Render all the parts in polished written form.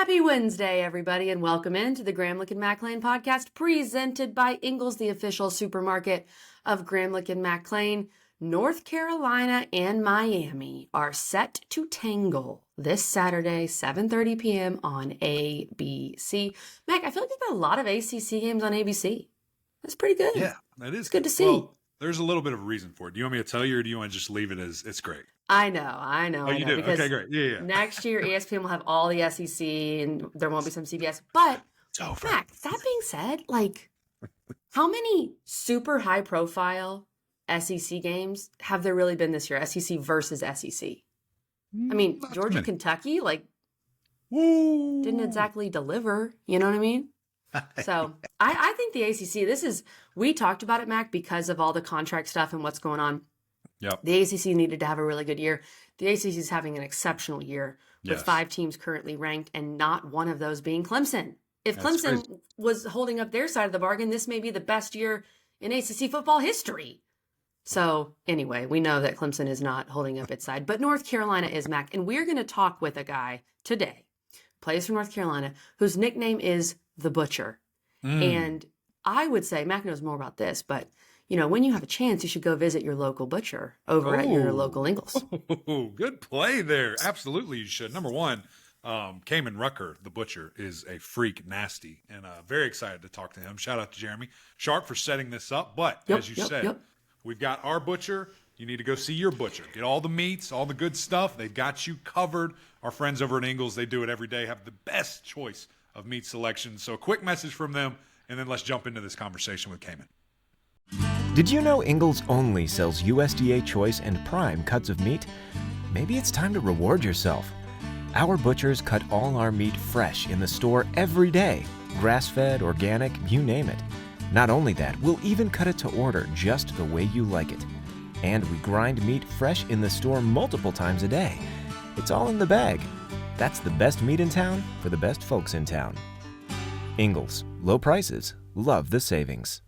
Happy Wednesday, everybody, and welcome into the Gramlich and McLean podcast presented by Ingles, the official supermarket of Gramlich and McLean. North Carolina and Miami are set to tangle this Saturday, 7:30 p.m. on ABC. Mac, I feel like there's been a lot of ACC games on ABC. That's pretty good. Yeah, that is it's good to see. Well, there's a little bit of a reason for it. Do you want me to tell you, or do you want to just leave it as it's great? I know. Oh, you do? Because okay, great. Yeah. Next year, ESPN will have all the SEC, and there won't be some CBS. But, Mac, that being said, how many super high-profile SEC games have there really been this year? SEC versus SEC. I mean, Georgia, Kentucky, didn't exactly deliver. You know what I mean? So I think the ACC, we talked about it, Mac, because of all the contract stuff and what's going on. Yep. The ACC needed to have a really good year. The ACC is having an exceptional year with 5 teams currently ranked and not one of those being Clemson. If That's Clemson crazy. was holding up their side of the bargain, this may be the best year in ACC football history. So anyway, we know that Clemson is not holding up its side, but North Carolina is, Mac. And we're going to talk with a guy today, plays for North Carolina, whose nickname is The Butcher. And I would say, Mac knows more about this, but when you have a chance, you should go visit your local butcher over at your local Ingles. Oh, good play there. Absolutely, you should. Number one, Cayman Rucker, the butcher, is a freak nasty, and very excited to talk to him. Shout out to Jeremy Sharp for setting this up. But as you said, we've got our butcher. You need to go see your butcher. Get all the meats, all the good stuff. They've got you covered. Our friends over at Ingles, they do it every day, have the best choice of meat selection. So a quick message from them, and then let's jump into this conversation with Cayman. Did you know Ingles only sells USDA Choice and Prime cuts of meat? Maybe it's time to reward yourself. Our butchers cut all our meat fresh in the store every day. Grass-fed, organic, you name it. Not only that, we'll even cut it to order just the way you like it. And we grind meat fresh in the store multiple times a day. It's all in the bag. That's the best meat in town for the best folks in town. Ingles, low prices, love the savings.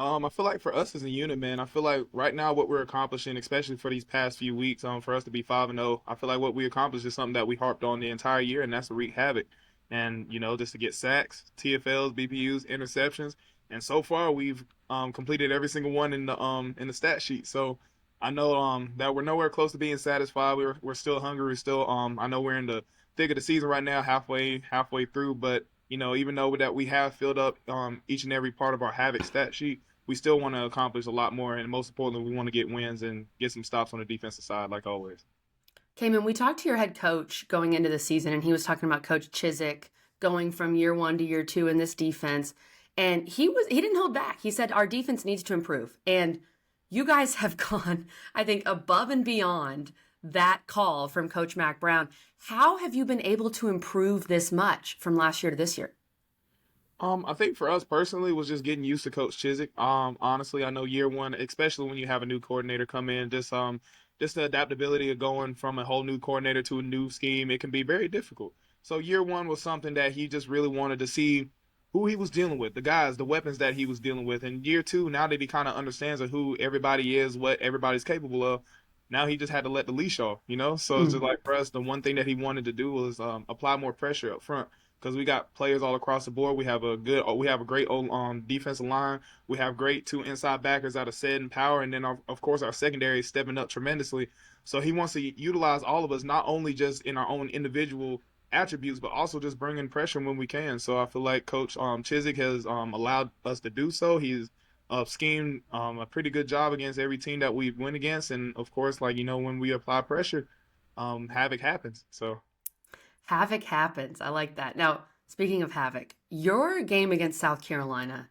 I feel like for us as a unit, man, I feel like right now what we're accomplishing, especially for these past few weeks, for us to be 5-0, I feel like what we accomplished is something that we harped on the entire year, and that's to wreak havoc. And, just to get sacks, TFLs, BPUs, interceptions. And so far we've completed every single one in the stat sheet. So I know that we're nowhere close to being satisfied. We're still hungry. We're still I know we're in the thick of the season right now, halfway through, but even though that we have filled up each and every part of our havoc stat sheet, we still want to accomplish a lot more, and most importantly, we want to get wins and get some stops on the defensive side, like always. Cayman, we talked to your head coach going into the season, and he was talking about Coach Chiswick going from year 1 to year 2 in this defense, and he didn't hold back. He said our defense needs to improve, and you guys have gone, I think, above and beyond that call from Coach Mack Brown. How have you been able to improve this much from last year to this year? I think for us personally was just getting used to Coach Chiswick. Honestly, I know year 1, especially when you have a new coordinator come in, just the adaptability of going from a whole new coordinator to a new scheme, it can be very difficult. So year 1 was something that he just really wanted to see who he was dealing with, the guys, the weapons that he was dealing with. And year 2, now that he kind of understands who everybody is, what everybody's capable of, now he just had to let the leash off, So it's just like for us, the one thing that he wanted to do was apply more pressure up front. Because we got players all across the board. We have a great defensive line. We have great 2 inside backers out of Said and Power, and then of course our secondary is stepping up tremendously. So he wants to utilize all of us, not only just in our own individual attributes, but also just bringing pressure when we can. So I feel like Coach Chiswick has allowed us to do so. He's schemed a pretty good job against every team that we went against, and of course, when we apply pressure, havoc happens. So. Havoc happens. I like that. Now, speaking of havoc, your game against South Carolina,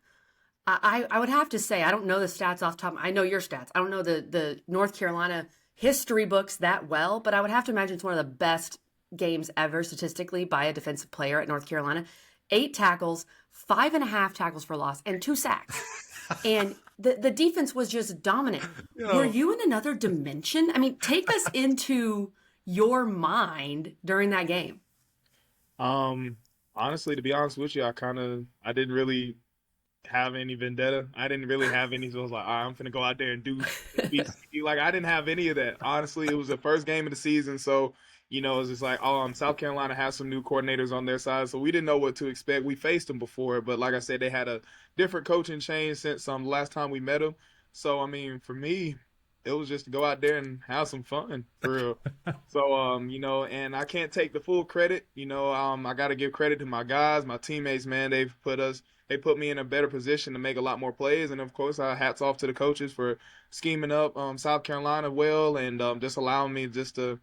I would have to say, I don't know the stats off the top. I know your stats. I don't know the North Carolina history books that well, but I would have to imagine it's one of the best games ever statistically by a defensive player at North Carolina. 8 tackles, 5.5 tackles for loss, and 2 sacks. And the defense was just dominant. Were you in another dimension? I mean, take us into your mind during that game. Honestly, to be honest with you, I didn't really have any vendetta. I didn't really have any. So I was like, all right, I'm finna go out there and do. I didn't have any of that. Honestly, it was the first game of the season, so It's just like, South Carolina has some new coordinators on their side, so we didn't know what to expect. We faced them before, but like I said, they had a different coaching change since the last time we met them. So, I mean, for me, it was just to go out there and have some fun for real. So, and I can't take the full credit. I got to give credit to my guys, my teammates, man. They put me in a better position to make a lot more plays. And of course, hats off to the coaches for scheming up South Carolina well and just allowing me just to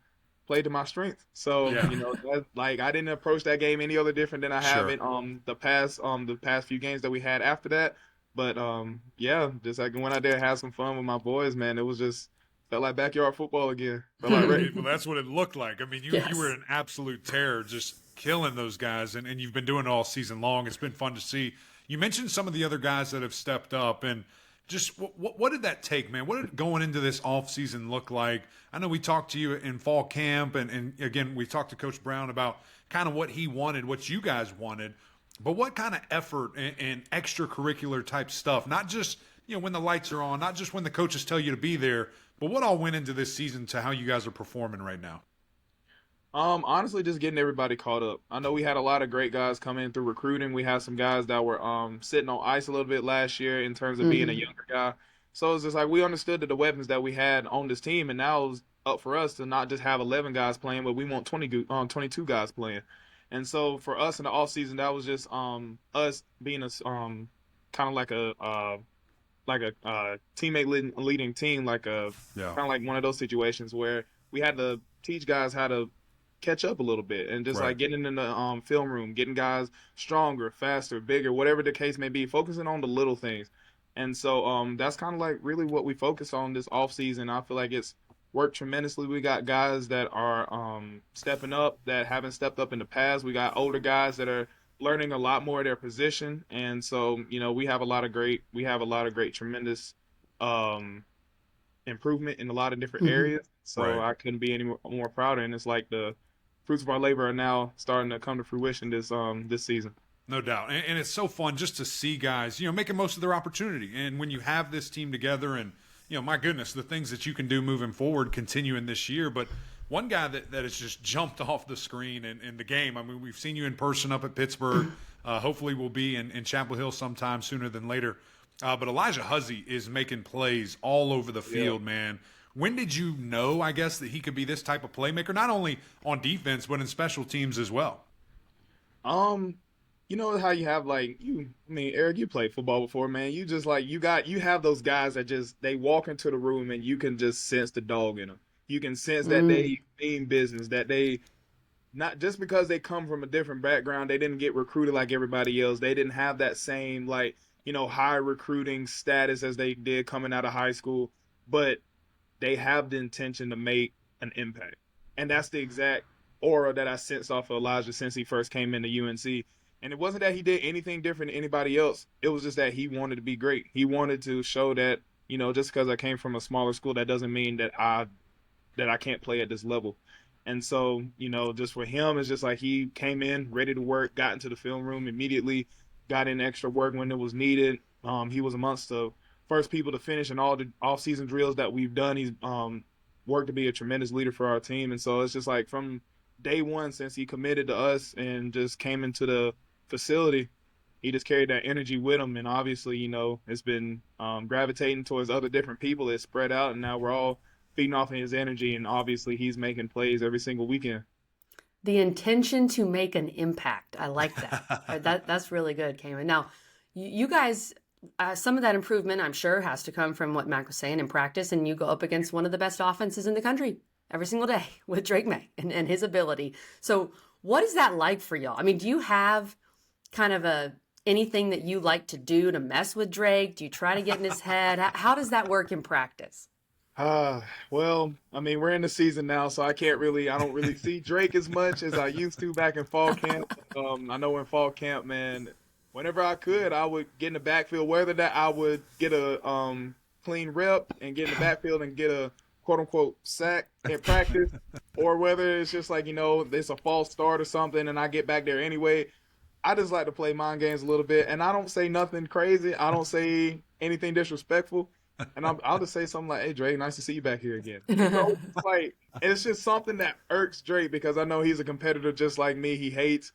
play to my strength. So, Yeah. like I didn't approach that game any other different than I have Sure. in the past few games that we had after that. But yeah, just like went out there and had some fun with my boys, man. It was just felt like backyard football again. Felt like Well, that's what it looked like. I mean, you were an absolute terror, just killing those guys, and you've been doing it all season long. It's been fun to see. You mentioned some of the other guys that have stepped up, and just what did that take, man? What did going into this offseason look like? I know we talked to you in fall camp, and again, we talked to Coach Brown about kind of what he wanted, what you guys wanted, but what kind of effort and extracurricular type stuff, not just when the lights are on, not just when the coaches tell you to be there, but what all went into this season to how you guys are performing right now? Honestly, just getting everybody caught up. I know we had a lot of great guys come in through recruiting. We had some guys that were sitting on ice a little bit last year in terms of being a younger guy. So it's just like we understood that the weapons that we had on this team, and now it's up for us to not just have 11 guys playing, but we want 22 guys playing. And so for us in the offseason, that was just us being a kind of like a teammate leading team, like kind of like one of those situations where we had to teach guys how to catch up a little bit and just like getting in the film room, getting guys stronger, faster, bigger, whatever the case may be, focusing on the little things. And so that's kind of like really what we focus on this off season. I feel like it's worked tremendously. We got guys that are stepping up that haven't stepped up in the past. We got older guys that are learning a lot more of their position. And so, we have a lot of great, tremendous improvement in a lot of different areas. So I couldn't be any more prouder. And it's like the fruits of our labor are now starting to come to fruition this season. No doubt. And it's so fun just to see guys, making most of their opportunity. And when you have this team together and, my goodness, the things that you can do moving forward continuing this year. But one guy that has just jumped off the screen in the game, I mean, we've seen you in person up at Pittsburgh. Hopefully we'll be in Chapel Hill sometime sooner than later. But Elijah Huzzy is making plays all over the field, man. When did you know, I guess, that he could be this type of playmaker, not only on defense, but in special teams as well? You know how you have Eric, you played football before, man. You just you have those guys that just, they walk into the room and you can just sense the dog in them. You can sense that they mean business, that they, not just because they come from a different background, they didn't get recruited like everybody else. They didn't have that same, high recruiting status as they did coming out of high school, but they have the intention to make an impact. And that's the exact aura that I sensed off of Elijah since he first came into UNC. And it wasn't that he did anything different than anybody else. It was just that he wanted to be great. He wanted to show that, just because I came from a smaller school, that doesn't mean that I can't play at this level. And so, just for him, it's just like he came in ready to work, got into the film room immediately, got in extra work when it was needed. He was amongst the first people to finish in all the off-season drills that we've done. He's worked to be a tremendous leader for our team. And so it's just like from day one since he committed to us and just came into the facility, he just carried that energy with him. And obviously, it's been gravitating towards other different people. It's spread out, and now we're all feeding off of his energy. And obviously, he's making plays every single weekend. The intention to make an impact. I like that. That's really good, Cayman. Now, you guys, some of that improvement, I'm sure, has to come from what Mac was saying in practice, and you go up against one of the best offenses in the country every single day with Drake Maye and his ability. So what is that like for y'all? I mean, do you have kind of anything that you like to do to mess with Drake? Do you try to get in his head? How does that work in practice? Well, I mean, we're in the season now, so I don't really see Drake as much as I used to back in fall camp. I know in fall camp, man, whenever I could, I would get in the backfield, whether that I would get a clean rep and get in the backfield and get a quote unquote sack in practice, or whether it's just it's a false start or something and I get back there anyway. I just like to play mind games a little bit, and I don't say nothing crazy. I don't say anything disrespectful. And I'll just say something like, "Hey, Drake, nice to see you back here again." Like it's just something that irks Drake because I know he's a competitor just like me. He hates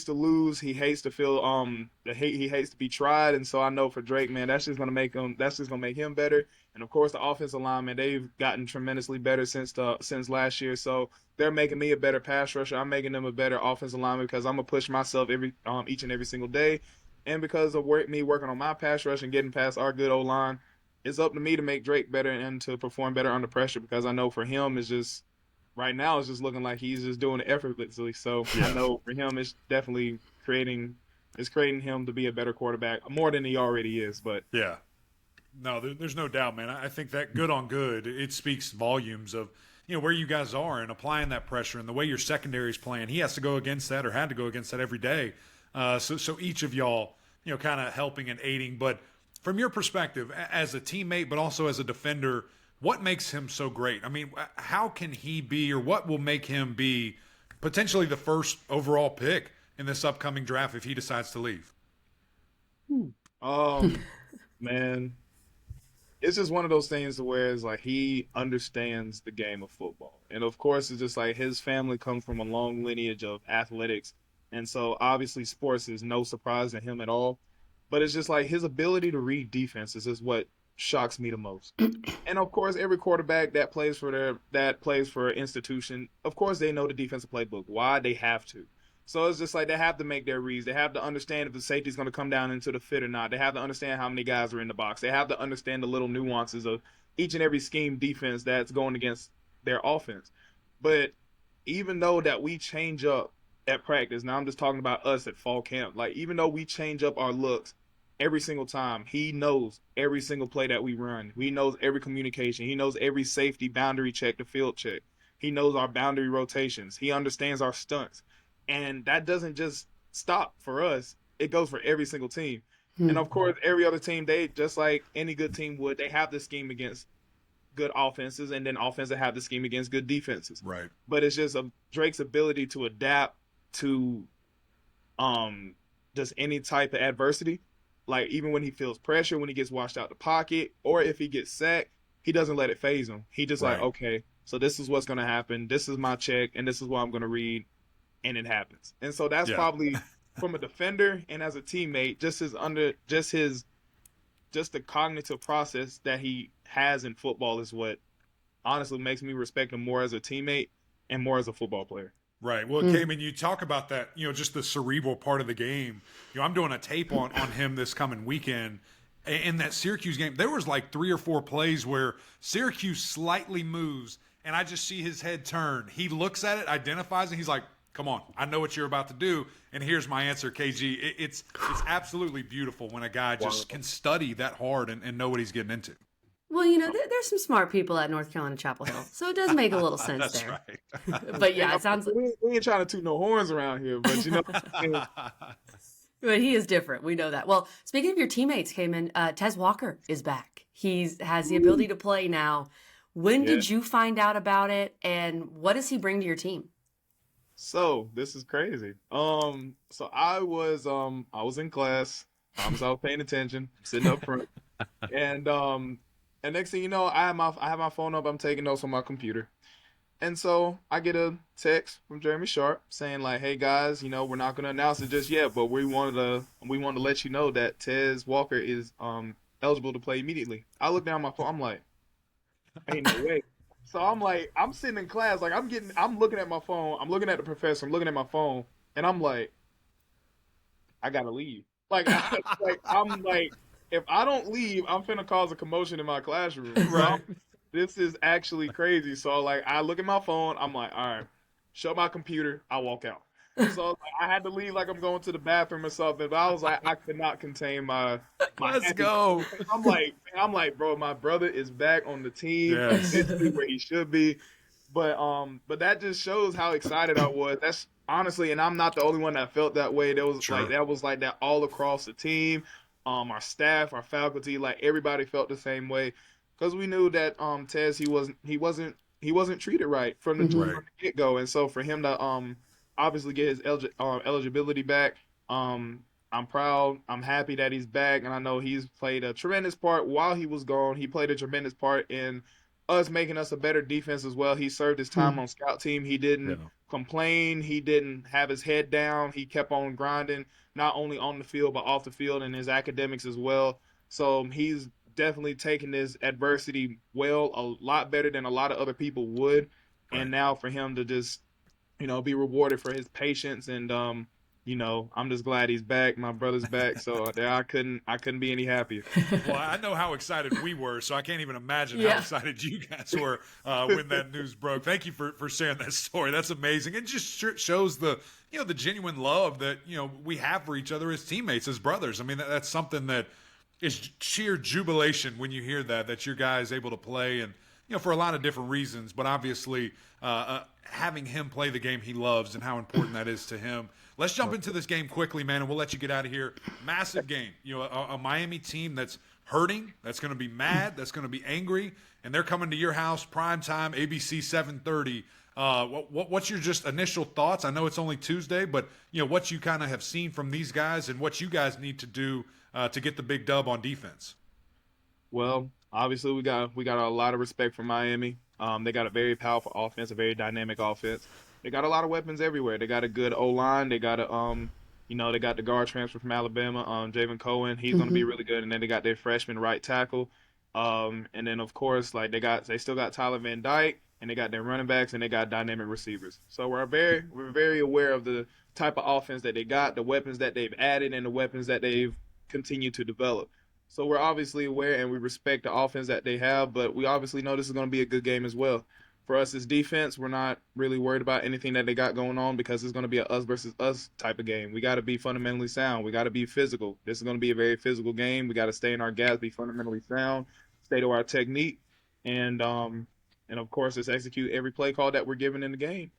to lose. He hates to feel he hates to be tried. And so I know for Drake, man, that's just gonna make him better. And of course, the offensive lineman, they've gotten tremendously better since last year. So they're making me a better pass rusher. I'm making them a better offensive lineman because I'm gonna push myself each and every single day. And because of me working on my pass rush and getting past our good O line, it's up to me to make Drake better and to perform better under pressure because I know for him it's just right now it's just looking like he's just doing it effortlessly. So I know for him it's definitely creating him to be a better quarterback more than he already is. But Yeah. No, there's no doubt, man. I think that good on good, it speaks volumes of where you guys are and applying that pressure and the way your secondary is playing. He has to go against that or had to go against that every day. So each of y'all, kind of helping and aiding. But from your perspective, as a teammate, but also as a defender, what makes him so great? I mean, how can he be, or what will make him be potentially the first overall pick in this upcoming draft if he decides to leave? Man, it's just one of those things where it's like he understands the game of football. And of course, it's just like his family comes from a long lineage of athletics. And so obviously sports is no surprise to him at all. But it's just like his ability to read defenses is what shocks me the most. And of course, every quarterback that plays for an institution, of course they know the defensive playbook. Why? They have to. So it's just like they have to make their reads. They have to understand if the safety's going to come down into the fit or not. They have to understand how many guys are in the box. They have to understand the little nuances of each and every scheme defense that's going against their offense. But even though that we change up at practice, now I'm just talking about us at fall camp, like even though we change up our looks every single time, he knows every single play that we run. He knows every communication. He knows every safety boundary check, the field check. He knows our boundary rotations. He understands our stunts. And that doesn't just stop for us. It goes for every single team. And of course, every other team, they just like any good team would, they have the scheme against good offenses and then offenses have the scheme against good defenses. Right. But it's just Drake's ability to adapt to just any type of adversity. Like even when he feels pressure, when he gets washed out the pocket, or if he gets sacked, he doesn't let it faze him. He just like, okay, so this is what's going to happen. This is my check, and this is what I'm going to read. And it happens. And so that's probably from a defender and as a teammate, just the cognitive process that he has in football is what honestly makes me respect him more as a teammate and more as a football player. Right. Well, Cayman, you talk about that, just the cerebral part of the game. I'm doing a tape on him this coming weekend. In that Syracuse game, there was like 3 or 4 plays where Syracuse slightly moves, and I just see his head turn. He looks at it, identifies it, he's like, come on, I know what you're about to do, and here's my answer, KG. It's absolutely beautiful when a guy just can study that hard and know what he's getting into. Well, there's some smart people at North Carolina Chapel Hill, so it does make a little sense That's there. right. But yeah, it sounds. We ain't trying to toot no horns around here, but But he is different. We know that. Well, speaking of your teammates, Cayman, Tez Walker is back. He has the ability to play now. When did you find out about it, and what does he bring to your team? So this is crazy. So I was in class. I was paying attention, sitting up front, and next thing you know, I have my phone up. I'm taking notes on my computer, and so I get a text from Jeremy Sharp saying like, "Hey guys, we're not going to announce it just yet, but we wanted to let you know that Tez Walker is eligible to play immediately." I look down my phone. I'm like, "Ain't no way." So I'm sitting in class, like I'm looking at my phone, I'm looking at the professor, I'm looking at my phone, and I'm like, I gotta leave. I'm like, if I don't leave, I'm finna cause a commotion in my classroom. Right. This is actually crazy. So like, I look at my phone, I'm like, all right, shut my computer, I walk out. So like, I had to leave like I'm going to the bathroom or something, but I was like, I could not contain my Let's go. I'm like, bro, my brother is back on the team. Yes. This is where he should be. But that just shows how excited I was. That's honestly, and I'm not the only one that felt that way. That was like that all across the team. Our staff, our faculty, like everybody felt the same way. Because we knew that Tez, he wasn't treated right from the get-go. And so for him to obviously get his eligibility back, I'm proud. I'm happy that he's back, and I know he's played a tremendous part while he was gone. He played a tremendous part in us making us a better defense as well. He served his time Hmm. on scout team. He Yeah. didn't complain. He didn't have his head down. He kept on grinding, not only on the field but off the field and his academics as well. So he's definitely taken this adversity well, a lot better than a lot of other people would. And Right. now for him to just be rewarded for his patience and I'm just glad he's back. My brother's back, so I couldn't be any happier. Well, I know how excited we were, so I can't even imagine how Yeah. excited you guys were when that news broke. Thank you for sharing that story. That's amazing. It just shows the the genuine love that we have for each other as teammates, as brothers. I mean, that's something that is sheer jubilation when you hear that your guy is able to play, and for a lot of different reasons, but obviously having him play the game he loves and how important that is to him. Let's jump into this game quickly, man, and we'll let you get out of here. Massive game. A Miami team that's hurting, that's going to be mad, that's going to be angry, and they're coming to your house, prime time, ABC 7:30. What's your just initial thoughts? I know it's only Tuesday, but what you kind of have seen from these guys and what you guys need to do to get the big dub on defense. Well, obviously we got a lot of respect for Miami. They got a very powerful offense, a very dynamic offense. They got a lot of weapons everywhere. They got a good O line. They got they got the guard transfer from Alabama, Javon Cohen. He's going to be Hmm. really good. And then they got their freshman right tackle. And then of course, like they still got Tyler Van Dyke, and they got their running backs, and they got dynamic receivers. So we're very aware of the type of offense that they got, the weapons that they've added, and the weapons that they've continued to develop. So we're obviously aware and we respect the offense that they have, but we obviously know this is going to be a good game as well. For us as defense, we're not really worried about anything that they got going on because it's going to be a us versus us type of game. We got to be fundamentally sound. We got to be physical. This is going to be a very physical game. We got to stay in our gaps, be fundamentally sound, stay to our technique, and of course, just execute every play call that we're given in the game.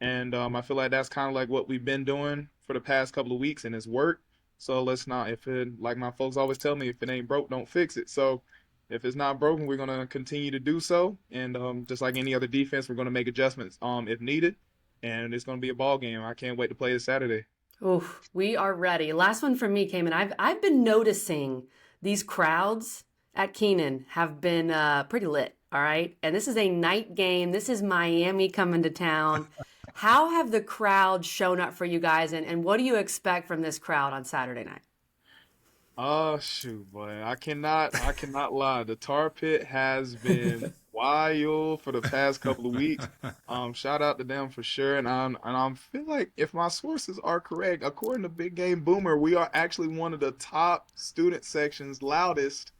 And I feel like that's kind of like what we've been doing for the past couple of weeks, and it's worked. So let's not, if it, like my folks always tell me, if it ain't broke, don't fix it. So if it's not broken, we're gonna continue to do so, and just like any other defense, we're gonna make adjustments if needed, and it's gonna be a ball game. I can't wait to play this Saturday. Oof, we are ready. Last one from me, Cayman. I've been noticing these crowds at Keenan have been pretty lit. All right, and this is a night game. This is Miami coming to town. How have the crowd shown up for you guys, and what do you expect from this crowd on Saturday night? Oh shoot, boy! I cannot lie. The tar pit has been wild for the past couple of weeks. Shout out to them for sure. And I feel like if my sources are correct, according to Big Game Boomer, we are actually one of the top student sections, loudest,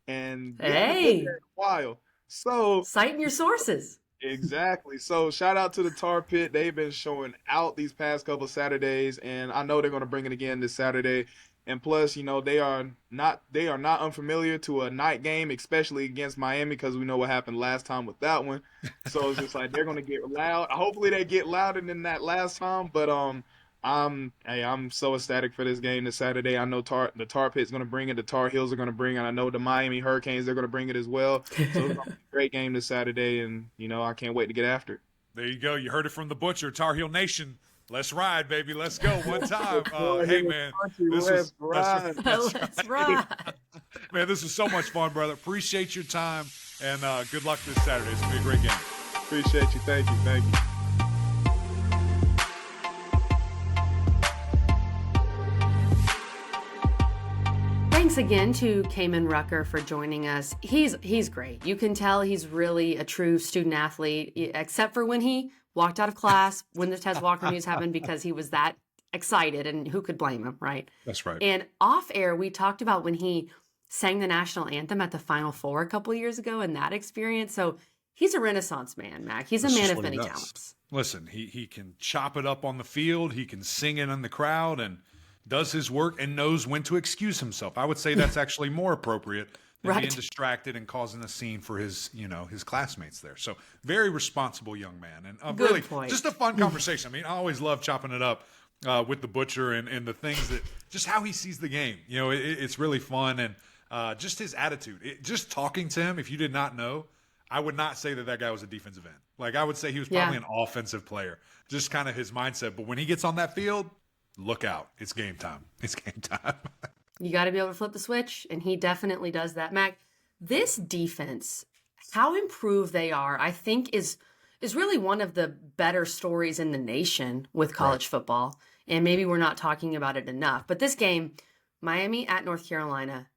and we haven't been there Hey, in a while. So citing your sources. exactly. So shout out to the Tar Pit. They've been showing out these past couple of Saturdays, and I know they're going to bring it again this Saturday. And plus, they are not unfamiliar to a night game, especially against Miami, because we know what happened last time with that one. So it's just like they're going to get loud. Hopefully, they get louder than that last time. But I'm so ecstatic for this game this Saturday. I know the Tar Pit's going to bring it. The Tar Heels are going to bring it. I know the Miami Hurricanes, they're going to bring it as well. So it's going to be a great game this Saturday, and I can't wait to get after it. There you go. You heard it from the butcher, Tar Heel Nation. Let's ride, baby. Let's go one time. Hey, man, this Let's is ride. Let's ride. man. This is so much fun, brother. Appreciate your time, and good luck this Saturday. It's gonna be a great game. Appreciate you. Thank you. Thank you. Thanks again to Cayman Rucker for joining us. He's great. You can tell he's really a true student athlete, except for when he walked out of class when the Tez Walker news happened because he was that excited, and who could blame him, right? That's right. And off air, we talked about when he sang the national anthem at the Final Four a couple of years ago and that experience. So he's a Renaissance man, Mac. He's a That's man just of what he many does. talents. Listen, he can chop it up on the field. He can sing it in the crowd, and does his work and knows when to excuse himself. I would say that's actually more appropriate than Right. being distracted and causing a scene for his classmates there. So very responsible young man, and Good really point. just a fun conversation. I mean, I always love chopping it up with the butcher and the things that just how he sees the game. It's really fun, and just his attitude. Just talking to him, if you did not know, I would not say that guy was a defensive end. Like I would say he was probably Yeah. an offensive player. Just kind of his mindset. But when he gets on that field, look out. It's game time. It's game time. You got to be able to flip the switch, and he definitely does that. Mac, this defense, how improved they are, I think is really one of the better stories in the nation with college football. And maybe we're not talking about it enough. But this game, Miami at North Carolina,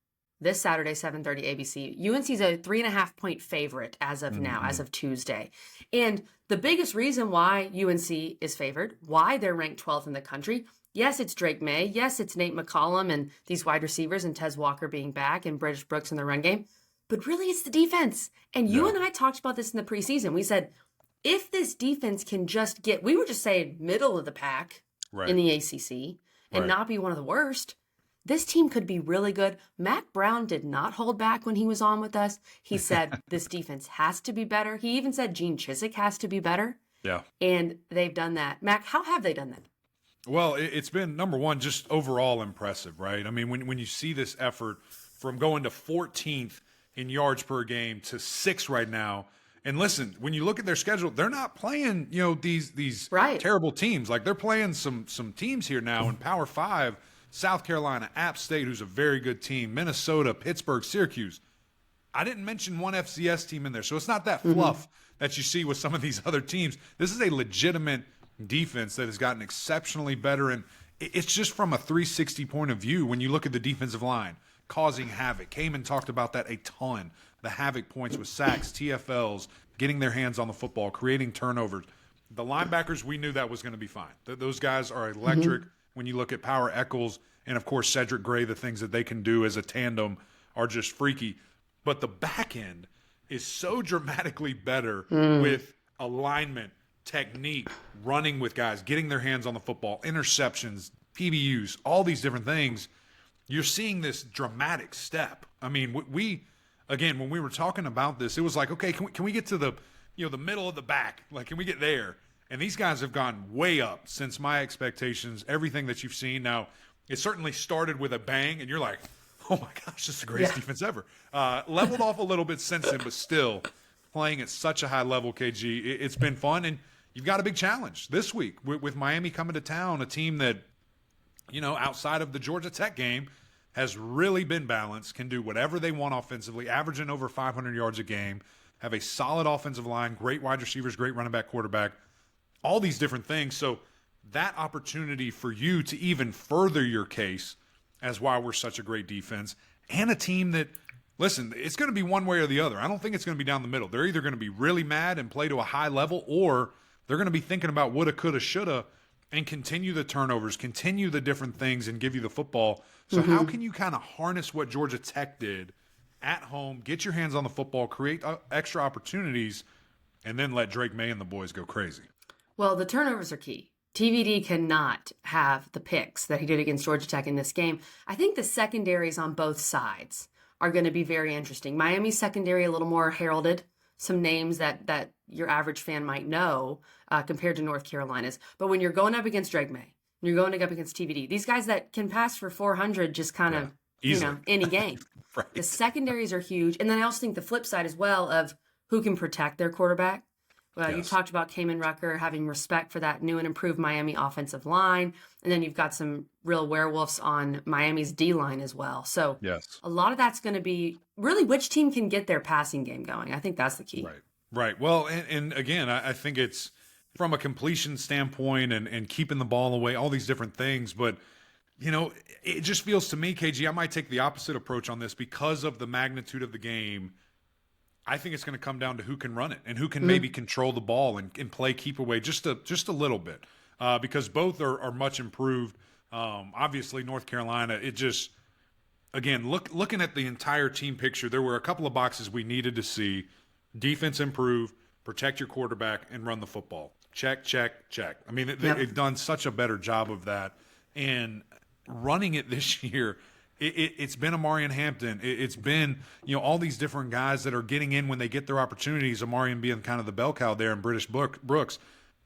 this Saturday, 7:30 ABC. UNC's a 3.5-point favorite as of now, as of Tuesday. And the biggest reason why UNC is favored, why they're ranked 12th in the country, yes, it's Drake Maye. Yes, it's Nate McCollum and these wide receivers and Tez Walker being back and British Brooks in the run game. But really, it's the defense. And you and I talked about this in the preseason. We said, if this defense can just get, we were just saying middle of the pack in the ACC and not be one of the worst, this team could be really good. Mac Brown did not hold back when he was on with us. He said this defense has to be better. He even said Gene Chizik has to be better. Yeah. And they've done that. Mac, how have they done that? Well, it's been, number one, just overall impressive, right? I mean, when you see this effort from going to 14th in yards per game to 6th right now, and listen, when you look at their schedule, they're not playing, these terrible teams. Like, they're playing some teams here now in Power 5, South Carolina, App State, who's a very good team, Minnesota, Pittsburgh, Syracuse. I didn't mention one FCS team in there, so it's not that fluff that you see with some of these other teams. This is a legitimate defense that has gotten exceptionally better, and it's just from a 360 point of view when you look at the defensive line causing havoc. Kaimon talked about that a ton. The havoc points with sacks, TFLs, getting their hands on the football, creating turnovers. The linebackers, we knew that was going to be fine. Those guys are electric. When you look at Power Eccles and, of course, Cedric Gray, the things that they can do as a tandem are just freaky. But the back end is so dramatically better with alignment, technique, running with guys, getting their hands on the football, interceptions, PBUs, all these different things. You're seeing this dramatic step. I mean, again, when we were talking about this, it was like, okay, can we get to the middle of the back? Like, can we get there? And these guys have gone way up since my expectations, everything that you've seen. Now, it certainly started with a bang, and you're like, oh my gosh, this is the greatest defense ever. Leveled off a little bit since then, but still playing at such a high level, KG. It's been fun, and you've got a big challenge this week with Miami coming to town, a team that, outside of the Georgia Tech game, has really been balanced, can do whatever they want offensively, averaging over 500 yards a game, have a solid offensive line, great wide receivers, great running back, quarterback, all these different things. So that opportunity for you to even further your case as why we're such a great defense, and a team that, listen, it's going to be one way or the other. I don't think it's going to be down the middle. They're either going to be really mad and play to a high level, or they're going to be thinking about woulda, coulda, shoulda, and continue the turnovers, continue the different things, and give you the football. So how can you kind of harness what Georgia Tech did at home, get your hands on the football, create extra opportunities, and then let Drake Maye and the boys go crazy? Well, the turnovers are key. TVD cannot have the picks that he did against Georgia Tech in this game. I think the secondaries on both sides are going to be very interesting. Miami's secondary a little more heralded, some names that your average fan might know compared to North Carolina's. But when you're going up against Drake Maye, you're going up against TVD, these guys that can pass for 400 just kind of, any game. Right. The secondaries are huge. And then I also think the flip side as well of who can protect their quarterback. You talked about Cayman Rucker having respect for that new and improved Miami offensive line. And then you've got some real werewolves on Miami's D-line as well. So a lot of that's going to be really which team can get their passing game going. I think that's the key. Right. Well, and again, I think it's from a completion standpoint and keeping the ball away, all these different things. But, it just feels to me, KG, I might take the opposite approach on this because of the magnitude of the game. I think it's going to come down to who can run it and who can maybe control the ball and play keep away just a little bit because both are much improved. Obviously, North Carolina, it just, again, looking at the entire team picture, there were a couple of boxes we needed to see. Defense improve, protect your quarterback, and run the football. Check, check, check. I mean, they've done such a better job of that. And running it this year, it's been Amarian Hampton. It's been, all these different guys that are getting in when they get their opportunities, Amarian being kind of the bell cow there and British Brooks.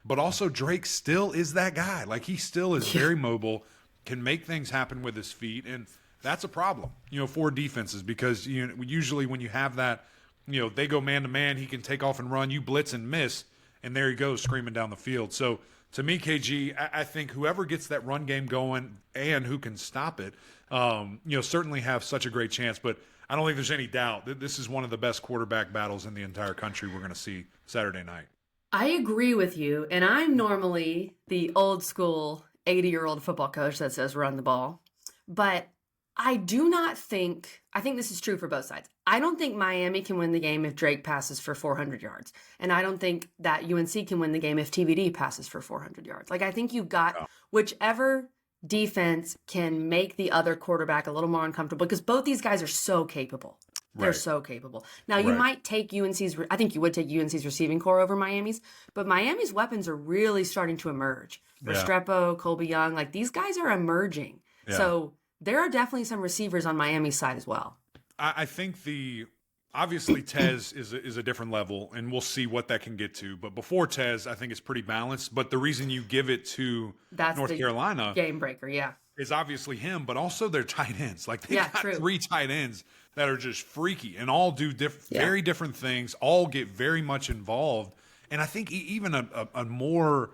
But also Drake still is that guy. Like, he still is very mobile, can make things happen with his feet. And that's a problem, for defenses because, usually when you have that, they go man to man, he can take off and run, you blitz and miss, and there he goes screaming down the field. So to me, KG, I think whoever gets that run game going and who can stop it, certainly have such a great chance. But I don't think there's any doubt that this is one of the best quarterback battles in the entire country we're going to see Saturday night. I agree with you, and I'm normally the old school 80-year-old football coach that says run the ball. But I think this is true for both sides. I don't think Miami can win the game if Drake passes for 400 yards. And I don't think that UNC can win the game if TVD passes for 400 yards. Like, I think you've got whichever defense can make the other quarterback a little more uncomfortable, because both these guys are so capable. They're so capable. Now, you might take I think you would take UNC's receiving core over Miami's, but Miami's weapons are really starting to emerge. Restrepo, Colby Young, like, these guys are emerging. Yeah. So there are definitely some receivers on Miami's side as well. I think obviously Tez is a different level, and we'll see what that can get to. But before Tez, I think it's pretty balanced. But the reason you give it to North Carolina, game breaker, is obviously him, but also their tight ends. Like, they got three tight ends that are just freaky and all do very different things, all get very much involved. And I think even a more,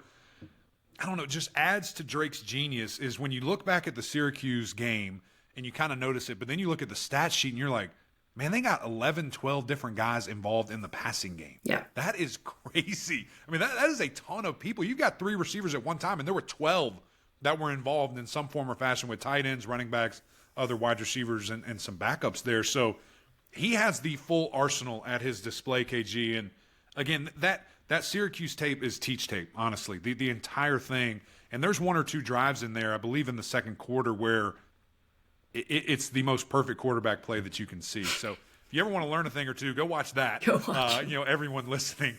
I don't know, just adds to Drake's genius is when you look back at the Syracuse game and you kind of notice it, but then you look at the stat sheet and you're like, man, they got 11, 12 different guys involved in the passing game. Yeah. That is crazy. I mean, that is a ton of people. You got 3 receivers at one time, and there were 12 that were involved in some form or fashion with tight ends, running backs, other wide receivers, and some backups there. So he has the full arsenal at his display, KG. And again, that Syracuse tape is teach tape, honestly, the entire thing. And there's 1 or 2 drives in there, I believe in the second quarter, where it's the most perfect quarterback play that you can see. So if you ever want to learn a thing or two, go watch that. Everyone listening,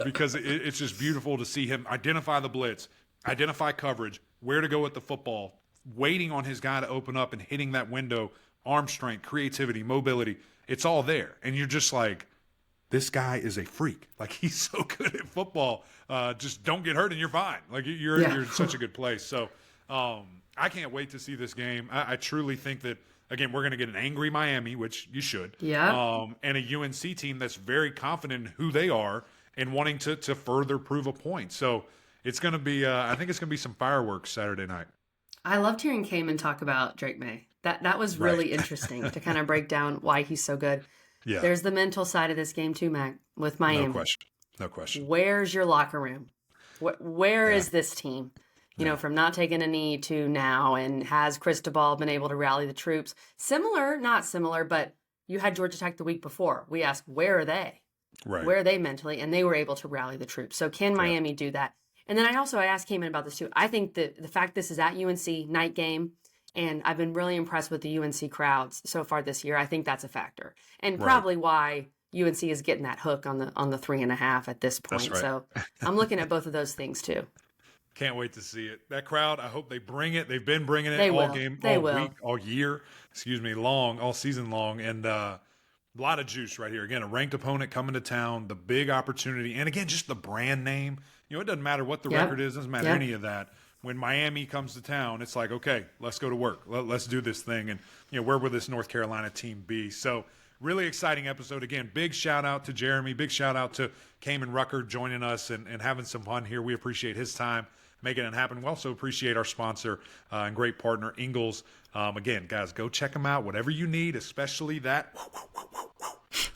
because it's just beautiful to see him identify the blitz, identify coverage, where to go with the football, waiting on his guy to open up and hitting that window, arm strength, creativity, mobility. It's all there. And you're just like, this guy is a freak. Like, he's so good at football. Just don't get hurt and you're fine. Like, you're in such a good place. So I can't wait to see this game. I truly think that, again, we're going to get an angry Miami, which you should. Yeah. And a UNC team that's very confident in who they are and wanting to further prove a point. So it's going to be, I think it's going to be some fireworks Saturday night. I loved hearing Cayman talk about Drake Maye. That was really interesting to kind of break down why he's so good. Yeah. There's the mental side of this game too, Mac, with Miami. No question. Where's your locker room? Where is this team? From not taking a knee to now, and has Cristobal been able to rally the troops? Similar, not similar, but you had Georgia Tech the week before. We asked, where are they? Right. Where are they mentally? And they were able to rally the troops. So can Miami do that? And then I asked Cayman about this too. I think that the fact this is at UNC, night game, and I've been really impressed with the UNC crowds so far this year. I think that's a factor, and probably why UNC is getting that hook on the 3.5 at this point. That's right. So I'm looking at both of those things too. Can't wait to see it. That crowd, I hope they bring it. They've been bringing it all week, all year, all season long. And a lot of juice right here. Again, a ranked opponent coming to town, the big opportunity. And again, just the brand name. It doesn't matter what the record is. Doesn't matter any of that. When Miami comes to town, it's like, okay, let's go to work. Let's do this thing. And, where will this North Carolina team be? So really exciting episode. Again, big shout out to Jeremy. Big shout out to Cayman Rucker joining us and having some fun here. We appreciate his time making it happen. We also appreciate our sponsor and great partner, Ingles. Again, guys, go check them out. Whatever you need, especially that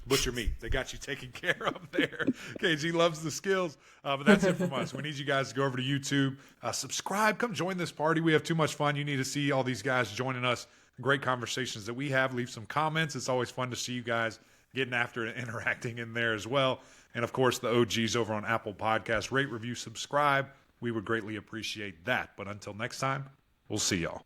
butcher meat. They got you taken care of there. KG loves the skills. But that's it from us. We need you guys to go over to YouTube, subscribe, come join this party. We have too much fun. You need to see all these guys joining us. Great conversations that we have. Leave some comments. It's always fun to see you guys getting after it and interacting in there as well. And, of course, the OGs over on Apple Podcasts. Rate, review, subscribe. We would greatly appreciate that. But until next time, we'll see y'all.